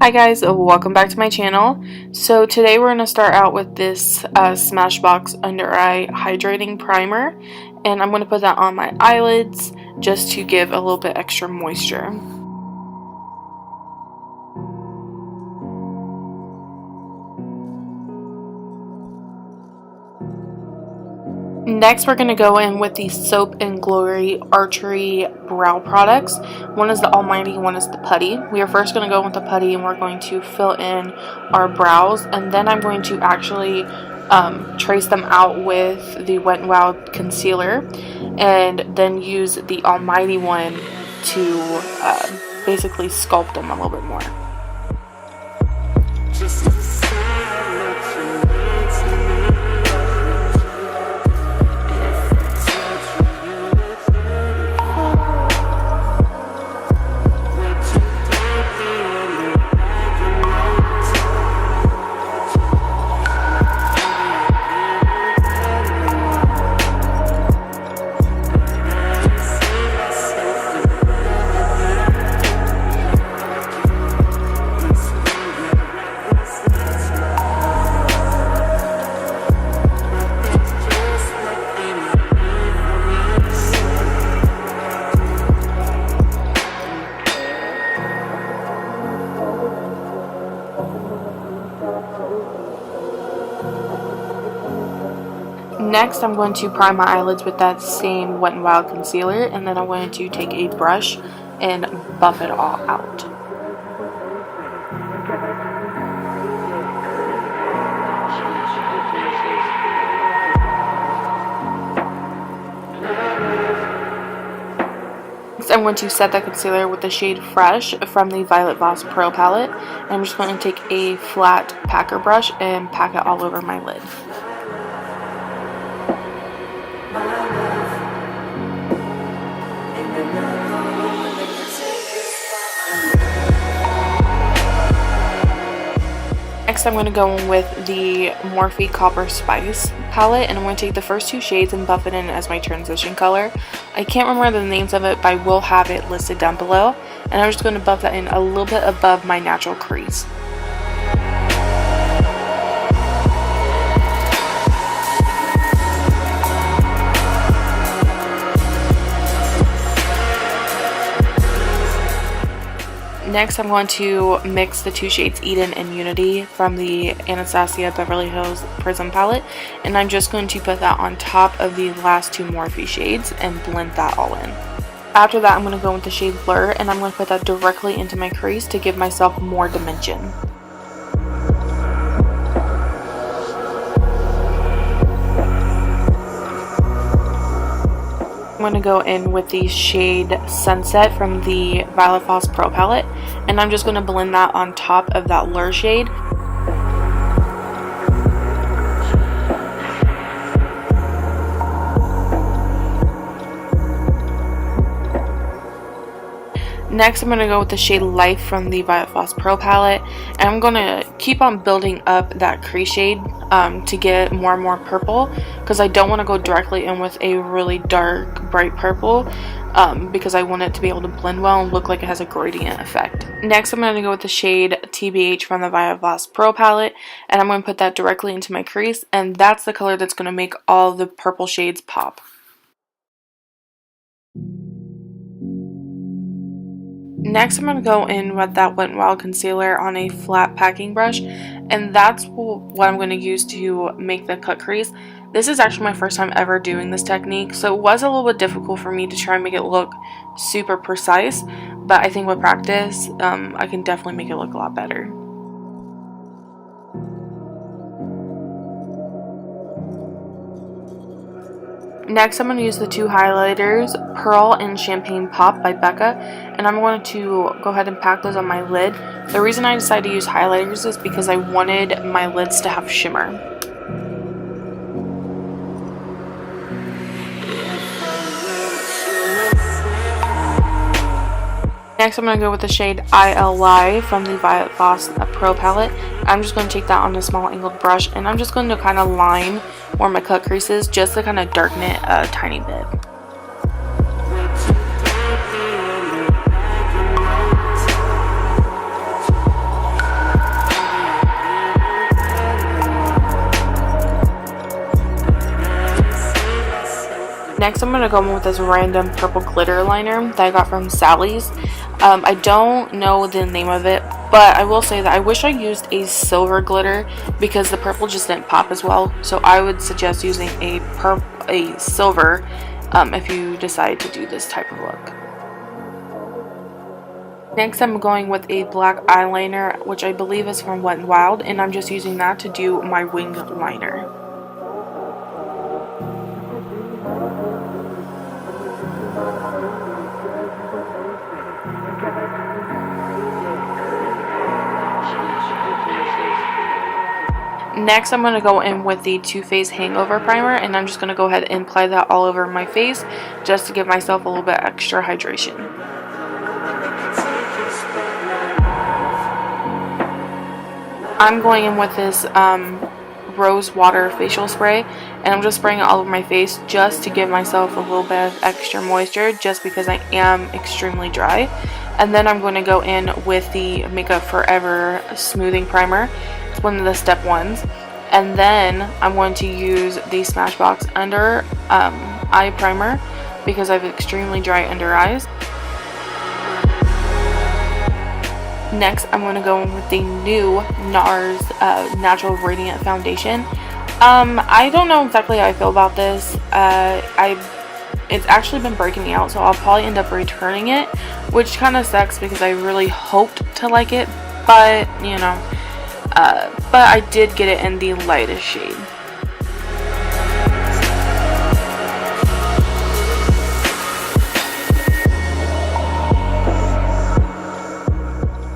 Hi guys, welcome back to my channel. So today we're going to start out with this Smashbox Under Eye Hydrating Primer, and I'm going to put that on my eyelids just to give a little bit extra moisture. Next, we're going to go in with the Soap and Glory Archery brow products. One is the Almighty, one is the Putty. We are first going to go with the Putty and we're going to fill in our brows, and then I'm going to actually trace them out with the Wet&Wild concealer, and then use the Almighty one to basically sculpt them a little bit more. Next, I'm going to prime my eyelids with that same Wet n Wild concealer, and then I'm going to take a brush and buff it all out. Next, I'm going to set that concealer with the shade Fresh from the Violet Voss Pro palette, and I'm just going to take a flat packer brush and pack it all over my lid. Next, I'm going to go in with the Morphe Copper Spice palette, and I'm going to take the first two shades and buff it in as my transition color. I can't remember the names of it, but I will have it listed down below, and I'm just going to buff that in a little bit above my natural crease. Next, I'm going to mix the two shades Eden and Unity from the Anastasia Beverly Hills Prism Palette, and I'm just going to put that on top of the last two Morphe shades and blend that all in. After that, I'm going to go with the shade Blur, and I'm going to put that directly into my crease to give myself more dimension. I'm going to go in with the shade Sunset from the Violet Voss Pro palette, and I'm just going to blend that on top of that Lure shade. Next, I'm going to go with the shade Life from the Violet Voss Pro palette, and I'm going to keep on building up that crease shade to get more and more purple, because I don't want to go directly in with a really dark, bright purple, because I want it to be able to blend well and look like it has a gradient effect. Next, I'm going to go with the shade TBH from the Violet Voss Pro palette, and I'm going to put that directly into my crease, and that's the color that's going to make all the purple shades pop. Next, I'm going to go in with that Wet n Wild concealer on a flat packing brush, and that's what I'm going to use to make the cut crease. This is actually my first time ever doing this technique, so it was a little bit difficult for me to try and make it look super precise, but I think with practice, I can definitely make it look a lot better. Next, I'm going to use the two highlighters, Pearl and Champagne Pop by Becca, and I'm going to go ahead and pack those on my lid. The reason I decided to use highlighters is because I wanted my lids to have shimmer. Next, I'm going to go with the shade I.L.F from the Violet Voss Pro palette. I'm just going to take that on a small angled brush, and I'm just going to kind of line where my cut crease is, just to kind of darken it a tiny bit. Next, I'm going to go in with this random purple glitter liner that I got from Sally's. I don't know the name of it, but I will say that I wish I used a silver glitter because the purple just didn't pop as well. So I would suggest using a silver if you decide to do this type of look. Next, I'm going with a black eyeliner, which I believe is from Wet&Wild, and I'm just using that to do my wing liner. Next, I'm going to go in with the Too Faced Hangover Primer, and I'm just going to go ahead and apply that all over my face just to give myself a little bit extra hydration. I'm going in with this rose water facial spray, and I'm just spraying it all over my face just to give myself a little bit of extra moisture just because I am extremely dry. And then I'm going to go in with the Makeup Forever Smoothing Primer. It's one of the step ones. And then I'm going to use the Smashbox Under Eye Primer because I have extremely dry under eyes. Next, I'm going to go in with the new Nars Natural Radiant Foundation. I don't know exactly how I feel about this. It's actually been breaking me out, so I'll probably end up returning it, which kind of sucks because I really hoped to like it, but you know, but I did get it in the lightest shade.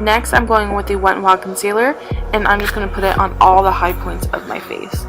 Next, I'm going with the Wet&Wild concealer, and I'm just going to put it on all the high points of my face.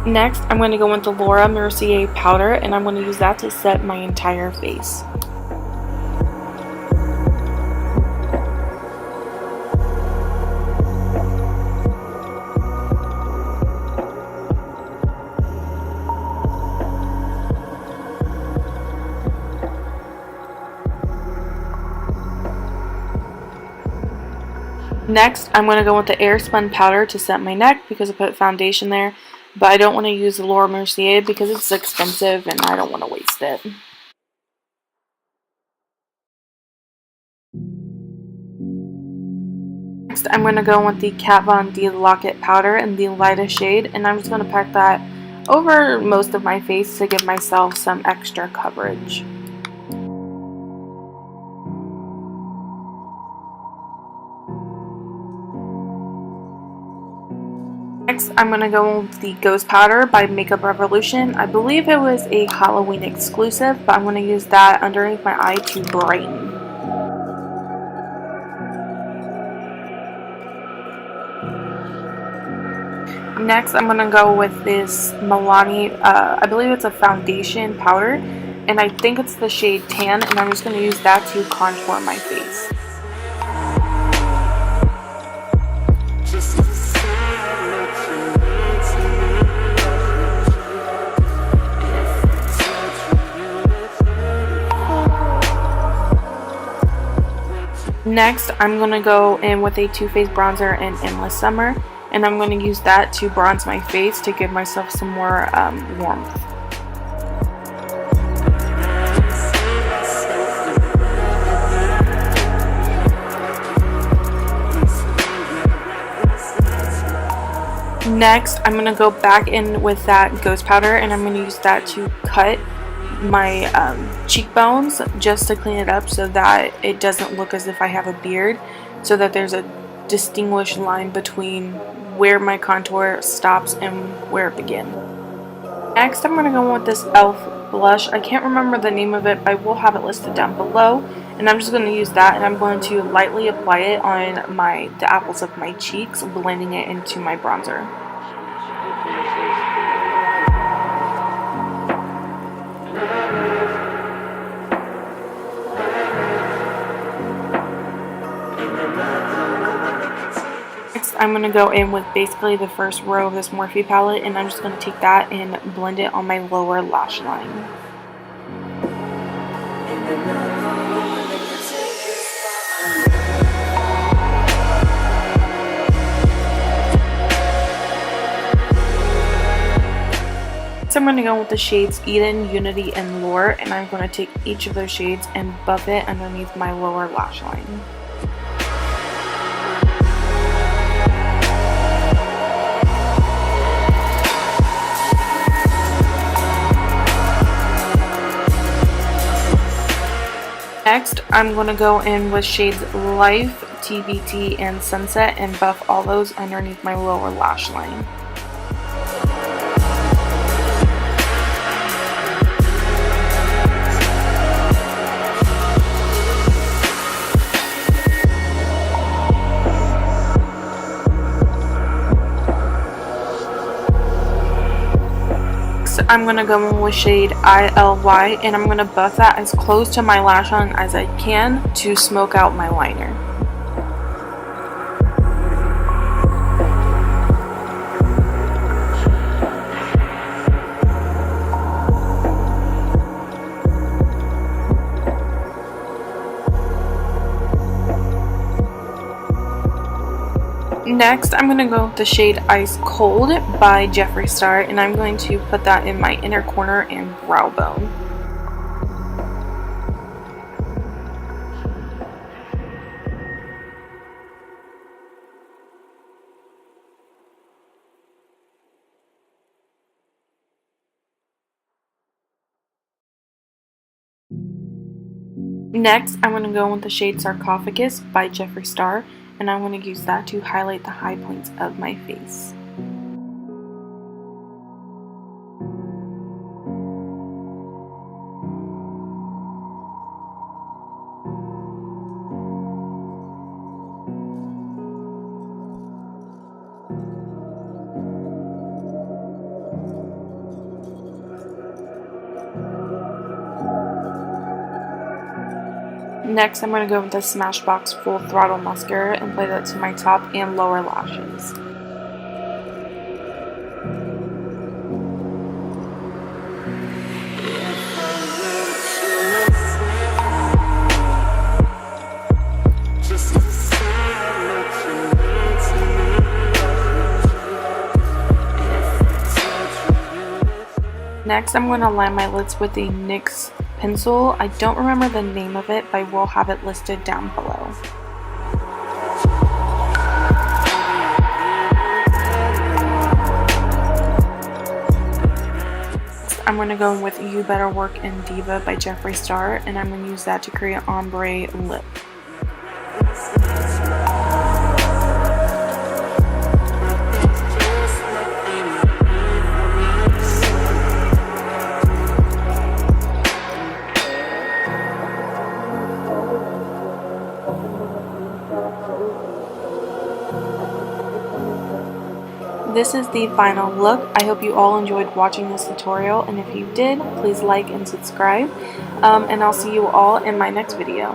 Next, I'm going to go with the Mercier powder, and I'm going to use that to set my entire face. Next, I'm going to go with the Airspun powder to set my neck because I put foundation there, but I don't want to use the Mercier because it's expensive and I don't want to waste it. Next, I'm going to go with the Kat Von D Lock-It powder in the lightest shade, and I'm just going to pack that over most of my face to give myself some extra coverage. Next, I'm going to go with the Ghost Powder by Makeup Revolution. I believe it was a Halloween exclusive, but I'm going to use that underneath my eye to brighten. Next, I'm going to go with this Milani, I believe it's a foundation powder, and I think it's the shade Tan, and I'm just going to use that to contour my face. Next, I'm going to go in with a Too Faced bronzer in Endless Summer, and I'm going to use that to bronze my face to give myself some more warmth. Next, I'm going to go back in with that Ghost Powder, and I'm going to use that to cut my cheekbones just to clean it up so that it doesn't look as if I have a beard, so that there's a distinguished line between where my contour stops and where it begins. Next, I'm going to go with this E.L.F blush. I can't remember the name of it, but I will have it listed down below, and I'm just going to use that, and I'm going to lightly apply it on the apples of my cheeks, blending it into my bronzer. Next, I'm going to go in with basically the first row of this Morphe palette, and I'm just going to take that and blend it on my lower lash line. So I'm going to go with the shades Eden, Unity, and Lure, and I'm going to take each of those shades and buff it underneath my lower lash line. Next, I'm going to go in with shades Life, TBT, and Sunset and buff all those underneath my lower lash line. I'm going to go in with shade ILY, and I'm going to buff that as close to my lash line as I can to smoke out my liner. Next, I'm going to go with the shade Ice Cold by Jeffree Star, and I'm going to put that in my inner corner and brow bone. Next, I'm going to go with the shade Sarcophagus by Jeffree Star, and I'm going to use that to highlight the high points of my face. Next, I'm going to go with the Smashbox Full Throttle Mascara and apply that to my top and lower lashes. Next, I'm going to line my lids with the NYX pencil. I don't remember the name of it, but I will have it listed down below. I'm going to go with You.Better.Work and Diva by Jeffree Star, and I'm going to use that to create an ombre lip. This is the final look. I hope you all enjoyed watching this tutorial, and if you did, please like and subscribe, and I'll see you all in my next video.